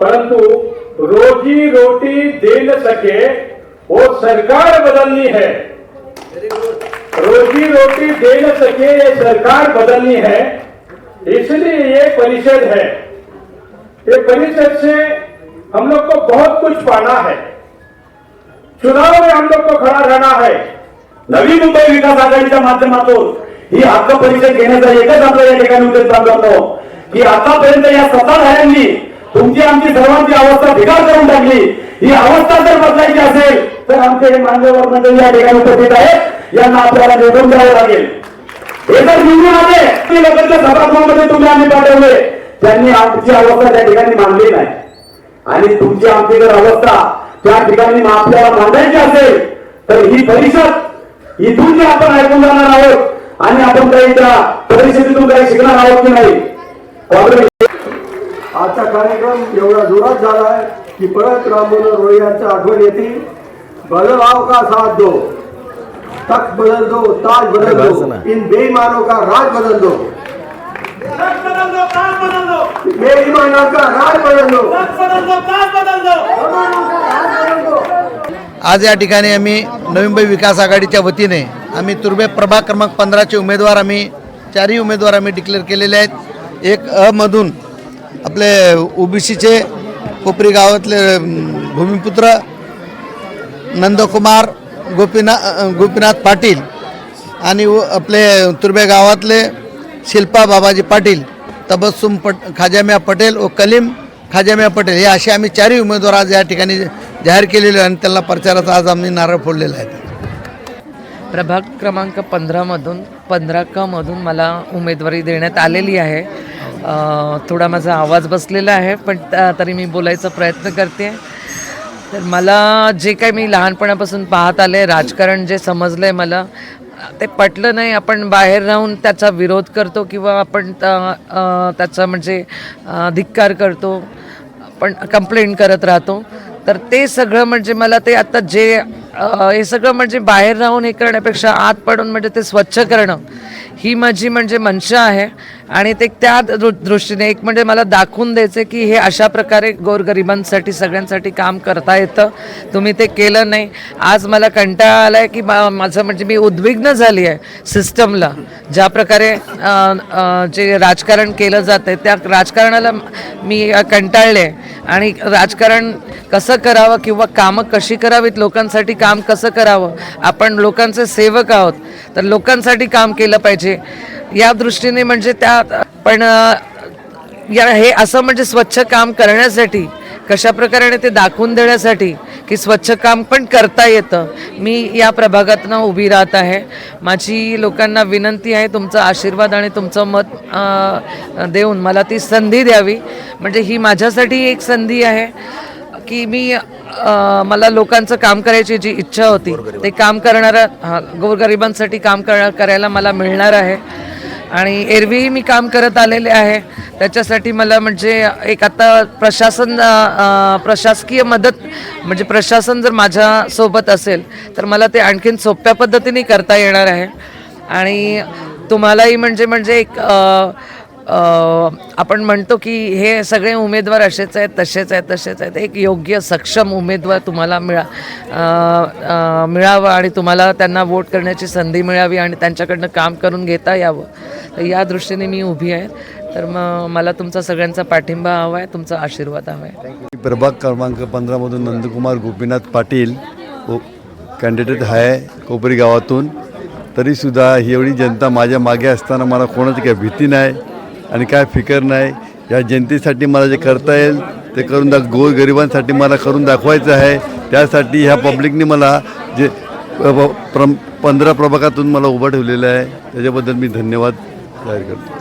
परंतु रोजी रोटी दे न सके वो सरकार बदलनी है। रोजी रोटी दे न सके ये सरकार बदलनी है, इसलिए ये परिषद है। ये परिषद से हम लोग को बहुत कुछ पाना है। चुनाव में हम लोग को खड़ा रहना है। नवी मुंबई विकास आघाडीच्या माध्यमातून ही हक्क परिषद घेण्याचा एकच आपला या ठिकाणी उद्देश सांगतो की आतापर्यंत या सत्ताधाऱ्यांनी तुमची आमची सर्वांची अवस्था बिघाड करून टाकली। ही अवस्था जर बदलायची असेल तर आमचे हे मान्यवर मंडळी या ठिकाणी उपस्थित आहेत, यांना आपल्याला निवडून द्यावं लागेल। हे जर निवडून आले लोकांच्या सभागृहामध्ये तुम्ही आम्ही पाठवले, त्यांनी आमची अवस्था त्या ठिकाणी मांडली नाही आणि तुमची आमची जर अवस्था त्या ठिकाणी आपल्याला मांडायची असेल तर ही परिषद इथून जे आपण ऐकून जाणार आहोत आणि आपण काही त्या परिषदेतून काही शिकणार आहोत की नाही। आजचा कार्यक्रम एवढा जोरात झाला आहे की परत राम मनोहर रोय यांची आठवण येते। बदलाव का साथ दो, तख्त बदल दो, ताज बदल दो, इन बेईमानों का राज बदल दो, बेईमानों का राज बदल दो। आज या ठिकाणी आम्ही नवी मुंबई विकास आघाडीच्या वतीने आम्ही तुर्भे प्रभाग क्रमांक 15 चे उमेदवार आम्ही चारही उमेदवार आम्ही डिक्लेअर केलेले आहेत। एक अ मधून आपले ओबीसीचे कोपरी गावातले भूमिपुत्र नंदकुमार गोपीनाथ पाटील आणि आपले तुर्भे गावातले शिल्पा बाबाजी पाटील, तबस्सुम खाजामिया पटेल व कलीम खाजामिया पटेल हे असे आम्ही चारही उमेदवार आज या ठिकाणी जाहीर केलेले आणि त्यांना प्रचाराचा आज आम्ही नारळ फोडलेला आहे। प्रभाग क्रमांक 15 मधून मला उमेदवारी देण्यात आलेली आहे। थोडा माझा आवाज बसलेला आहे पण तरी मी बोलायचा प्रयत्न करते। तर मला जे काही मी लहानपणापासून पाहत आले, राजकारण जे समजलं आहे मला ते पटलं नाही। आपण बाहेर राहून त्याचा विरोध करतो किंवा आपण त्याचा म्हणजे धिक्कार करतो, पण कंप्लेंट करत राहतो। तर ते सगळं म्हणजे मला ते आता जे हे सगळं म्हणजे बाहेर राहून हे करण्यापेक्षा आत पडून म्हणजे ते स्वच्छ करणं ही माझी म्हणजे मनशा आहे। आणि ते त्या दृष्टीने एक म्हणजे मला दाखवून द्यायचं की हे अशा प्रकारे गोरगरिबांसाठी सगळ्यांसाठी काम करता येतं। तुम्ही ते केलं नाही। आज मला कंटाळा आला आहे की माझं म्हणजे मी उद्विग्न झाली आहे सिस्टमला, ज्या प्रकारे जे राजकारण केलं जातं त्या राजकारणाला मी कंटाळले आणि राजकारण कसं करावं किंवा कामं कशी करावीत, लोकांसाठी काम कसं करावं। आपण लोकांचे सेवक आहोत तर लोकांसाठी काम केलं पाहिजे या दृष्टीने म्हणजे त्या पण या हे असं म्हणजे स्वच्छ काम करण्यासाठी कशा प्रकारे ते दाखवून देण्यासाठी की स्वच्छ काम पण करता येतं, मी या प्रभागातनं उभी राहत आहे। माझी लोकांना विनंती आहे तुमचा आशीर्वाद आणि तुमचं मत देऊन मला ती संधी द्यावी। म्हणजे ही माझ्यासाठी एक संधी आहे की मी मला लोकांचं काम करायची जी इच्छा होती ते काम करणारा गोरगरिबांसाठी काम करायला मला मिळणार आहे। आणि एरवीही मी काम करत आलेले आहे, त्याच्यासाठी मला म्हणजे एक आता प्रशासकीय मदत म्हणजे प्रशासन जर माझ्यासोबत असेल तर मला ते आणखीन सोप्या पद्धतीने करता येणार आहे। आणि तुम्हालाही म्हणजे एक आपण म्हणतो की हे सगळे उमेदवार असेच आहेत तसेच आहेत, एक योग्य सक्षम उमेदवार तुम्हाला मिळावा आणि तुम्हाला त्यांना वोट करण्याची संधी मिळावी आणि त्यांच्याकडनं काम करून घेता यावं, तर या दृष्टीने मी उभी आहे। तर मग मला तुमचा सगळ्यांचा पाठिंबा हवा आहे, तुमचा आशीर्वाद हवा आहे। प्रभाग क्रमांक 15 मधून नंदकुमार गोपीनाथ पाटील कॅन्डिडेट आहे कोपरी गावातून। तरीसुद्धा ही एवढी जनता माझ्या मागे असताना मला कोणाची काही भीती नाही आणि काय फिकर नाही। या जनतेसाठी मला जे करता येईल ते करून गोरगरिबांसाठी मला करून दाखवायचं आहे। त्यासाठी ह्या पब्लिकने मला जे 15 प्रभागातून मला उभं ठेवलेलं आहे त्याच्याबद्दल मी धन्यवाद जाहीर करतो।